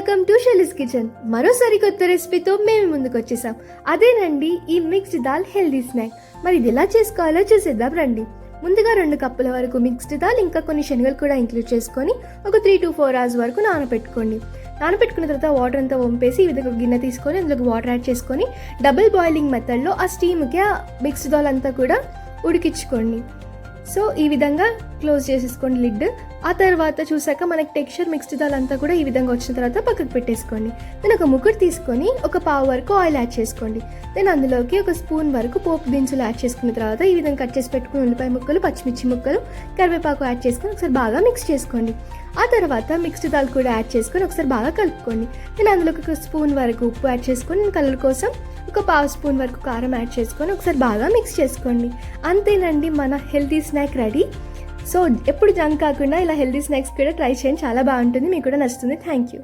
Welcome to షెలీస్ kitchen. మరోసారి కొత్త రెసిపీతో మేము ముందుకు వచ్చేసాం. అదేనండి ఈ మిక్స్డ్ దాల్ హెల్దీ స్నాక్. మరి ఇది ఎలా చేసుకోవాలో చూసేద్దాం రండి. ముందుగా 2 కప్పుల వరకు మిక్స్డ్ దాల్ ఇంకా కొన్ని శనగలు కూడా ఇంక్లూడ్ చేసుకొని ఒక 3 to 4 hours వరకు నానబెట్టుకోండి. నానబెట్టుకున్న తర్వాత వాటర్ అంతా వంపేసి ఈ విధంగా గిన్నె తీసుకొని అందులోకి వాటర్ యాడ్ చేసుకొని డబుల్ బాయిలింగ్ మెథడ్లో ఆ స్టీమ్కి ఆ మిక్స్డ్ దాల్ అంతా కూడా ఉడికించుకోండి. సో ఈ విధంగా క్లోజ్ చేసేసుకోండి లిడ్. ఆ తర్వాత చూసాక మనకి టెక్స్చర్ మిక్స్డ్ దాల్ అంతా కూడా ఈ విధంగా వచ్చిన తర్వాత పక్కకు పెట్టేసుకోండి. దెన్ ఒక ముగ్గురు తీసుకొని ఒక పావు వరకు ఆయిల్ యాడ్ చేసుకోండి. దెన్ అందులోకి ఒక స్పూన్ వరకు పోపు దినుసులు యాడ్ చేసుకున్న తర్వాత ఈ విధంగా కట్ చేసి పెట్టుకుని ఉల్లిపాయ ముక్కలు, పచ్చిమిర్చి ముక్కలు, కరివేపాకు యాడ్ చేసుకొని ఒకసారి బాగా మిక్స్ చేసుకోండి. ఆ తర్వాత మిక్స్డ్ దాల్ కూడా యాడ్ చేసుకొని ఒకసారి బాగా కలుపుకోండి. నేను అందులోకి ఒక స్పూన్ వరకు ఉప్పు యాడ్ చేసుకొని కలర్ కోసం ఒక పావు స్పూన్ వరకు కారం యాడ్ చేసుకొని ఒకసారి బాగా మిక్స్ చేసుకోండి. అంతేనండి, మన హెల్తీ స్నాక్ రెడీ. సో ఎప్పుడు జంక్ కాకుండా ఇలా హెల్తీ స్నాక్స్ కూడా ట్రై చేయండి, చాలా బాగుంటుంది, మీకు కూడా నచ్చుతుంది. Thank you.